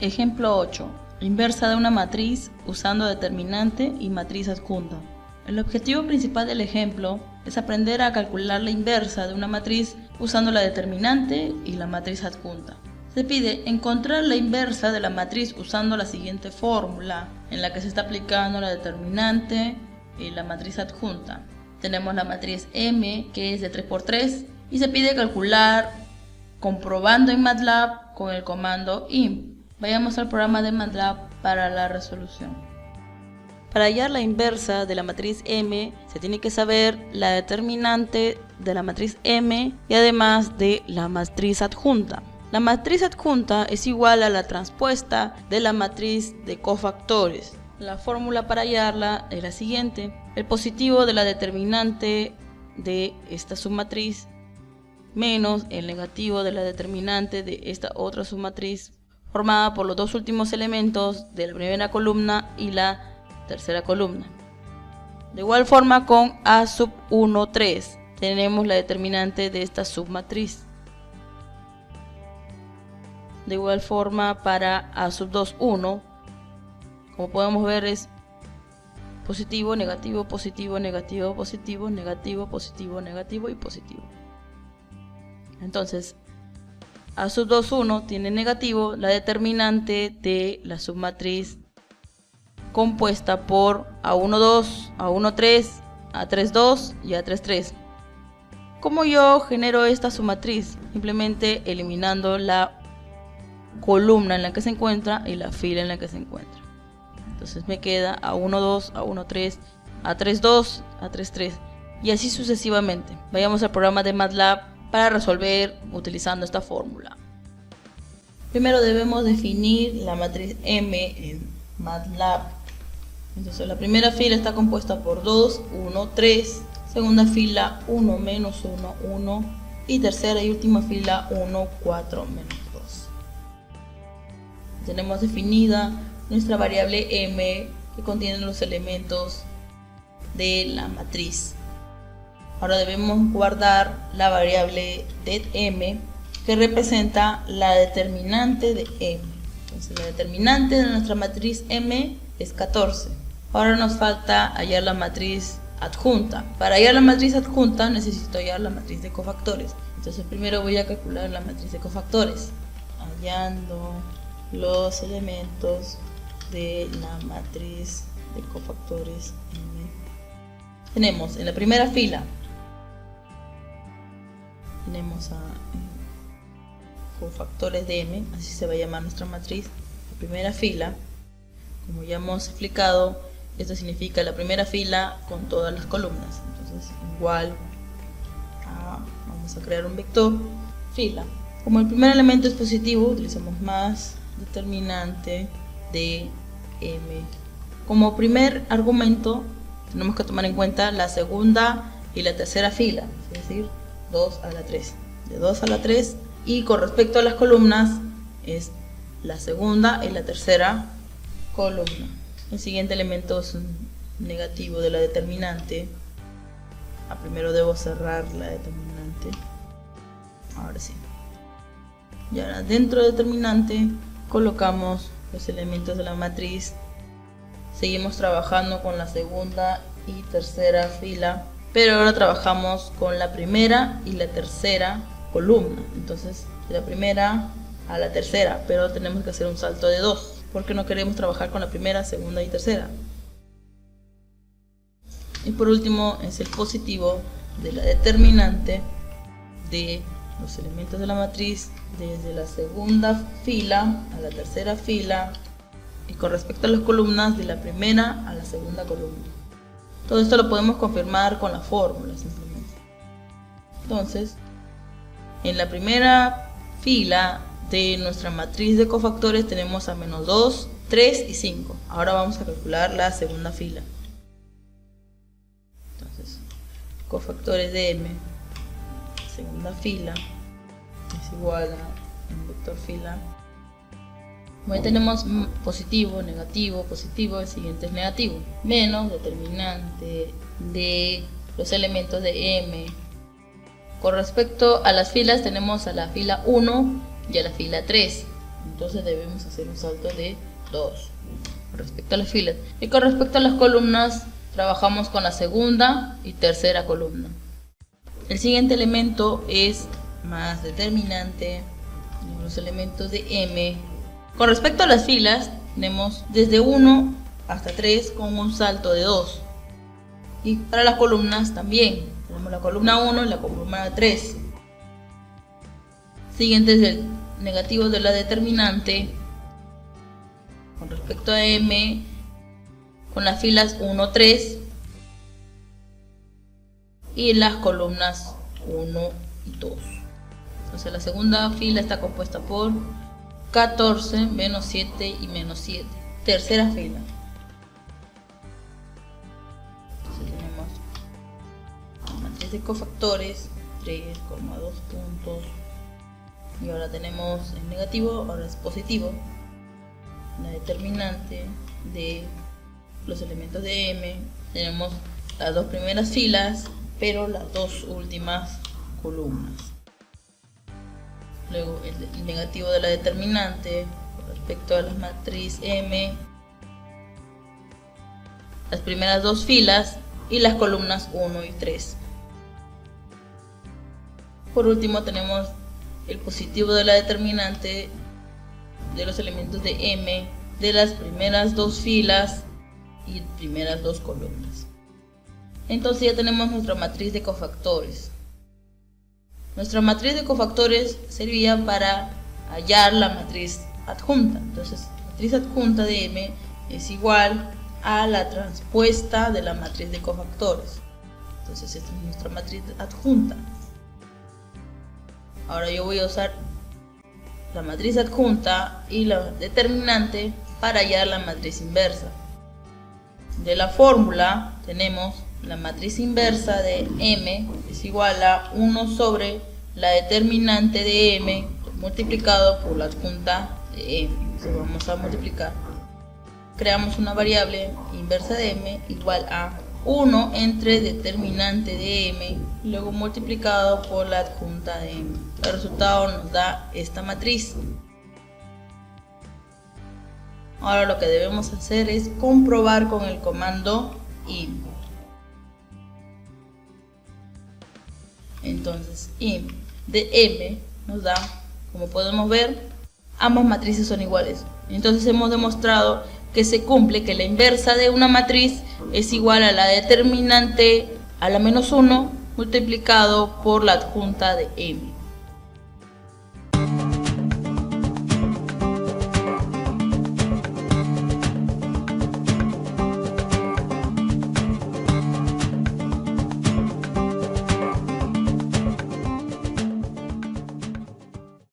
Ejemplo 8. Inversa de una matriz usando determinante y matriz adjunta. El objetivo principal del ejemplo es aprender a calcular la inversa de una matriz usando la determinante y la matriz adjunta. Se pide encontrar la inversa de la matriz usando la siguiente fórmula, en la que se está aplicando la determinante y la matriz adjunta. Tenemos la matriz M, que es de 3×3, y se pide calcular comprobando en MATLAB con el comando IMP. Vayamos al programa de MATLAB para la resolución. Para hallar la inversa de la matriz M, se tiene que saber la determinante de la matriz M y además de la matriz adjunta. La matriz adjunta es igual a la transpuesta de la matriz de cofactores. La fórmula para hallarla es la siguiente: el positivo de la determinante de esta submatriz menos el negativo de la determinante de esta otra submatriz, formada por los dos últimos elementos de la primera columna y la tercera columna. De igual forma con A sub 1, 3, tenemos la determinante de esta submatriz. De igual forma para A sub 2, 1, como podemos ver es positivo, negativo, positivo, negativo, positivo, negativo, positivo, negativo y positivo. Entonces, A sub 2, 1 tiene negativo la determinante de la submatriz compuesta por A1, 2, A1, 3, A3, 2 y A3, 3. ¿Cómo yo genero esta submatriz? Simplemente eliminando la columna en la que se encuentra y la fila en la que se encuentra. Entonces me queda A1, 2, A1, 3, A3, 2, A3, 3 y así sucesivamente. Vayamos al programa de MATLAB para resolver utilizando esta fórmula. Primero debemos definir la matriz M en MATLAB. Entonces la primera fila está compuesta por 2, 1, 3, segunda fila 1, menos 1, 1 y tercera y última fila 1, 4, menos 2. Tenemos definida nuestra variable M que contiene los elementos de la matriz. Ahora debemos guardar la variable det_m que representa la determinante de M. Entonces la determinante de nuestra matriz M es 14. Ahora nos falta hallar la matriz adjunta. Para hallar la matriz adjunta necesito hallar la matriz de cofactores. Entonces primero voy a calcular la matriz de cofactores, hallando los elementos de la matriz de cofactores M. Tenemos en la primera fila tenemos a cofactores de M, así se va a llamar nuestra matriz. La primera fila, como ya hemos explicado, esto significa la primera fila con todas las columnas. Entonces igual a, vamos a crear un vector fila. Como el primer elemento es positivo, utilizamos más determinante de M. Como primer argumento tenemos que tomar en cuenta la segunda y la tercera fila, es decir, 2 a la 3, de 2 a la 3, y con respecto a las columnas es la segunda y la tercera columna. El siguiente elemento es un negativo de la determinante. Primero debo cerrar la determinante. Ahora sí. Y ahora dentro de determinante colocamos los elementos de la matriz. Seguimos trabajando con la segunda y tercera fila, pero ahora trabajamos con la primera y la tercera columna. Entonces de la primera a la tercera, pero tenemos que hacer un salto de 2 porque no queremos trabajar con la primera, segunda y tercera. Y por último es el positivo de la determinante de los elementos de la matriz desde la segunda fila a la tercera fila, y con respecto a las columnas de la primera a la segunda columna. Todo esto lo podemos confirmar con la fórmula simplemente. Entonces, en la primera fila de nuestra matriz de cofactores tenemos a menos 2, 3 y 5. Ahora vamos a calcular la segunda fila. Entonces, cofactores de M, segunda fila, es igual a un vector fila. Bueno, tenemos positivo, negativo, positivo, el siguiente es negativo, menos determinante de los elementos de M. Con respecto a las filas tenemos a la fila 1 y a la fila 3. entonces debemos hacer un salto de 2 con respecto a las filas. Y con respecto a las columnas, trabajamos con la segunda y tercera columna. El siguiente elemento es más determinante, los elementos de M. Con respecto a las filas, tenemos desde 1 hasta 3 con un salto de 2. Y para las columnas también, tenemos la columna 1 y la columna 3. Siguiente es el negativo de la determinante. Con respecto a M, con las filas 1, 3 y las columnas 1 y 2. Entonces la segunda fila está compuesta por 14, menos 7 y menos 7. Tercera fila. Entonces tenemos la matriz de cofactores, 3,2 puntos. Y ahora tenemos el negativo, ahora es positivo. La determinante de los elementos de M. Tenemos las dos primeras filas, pero las dos últimas columnas. Luego el negativo de la determinante con respecto a la matriz M, las primeras dos filas y las columnas 1 y 3. Por último tenemos el positivo de la determinante de los elementos de M, de las primeras dos filas y primeras dos columnas. Entonces ya tenemos nuestra matriz de cofactores. Nuestra matriz de cofactores servía para hallar la matriz adjunta. Entonces, la matriz adjunta de M es igual a la transpuesta de la matriz de cofactores. Entonces, esta es nuestra matriz adjunta. Ahora yo voy a usar la matriz adjunta y la determinante para hallar la matriz inversa. De la fórmula tenemos la matriz inversa de M es igual a 1 sobre la determinante de M multiplicado por la adjunta de M. Entonces vamos a multiplicar. Creamos una variable inversa de M igual a 1 entre determinante de M, luego multiplicado por la adjunta de M. El resultado nos da esta matriz. Ahora lo que debemos hacer es comprobar con el comando im. Entonces im de M nos da, como podemos ver, ambas matrices son iguales. Entonces hemos demostrado que se cumple que la inversa de una matriz es igual a la determinante a la menos 1 multiplicado por la adjunta de M.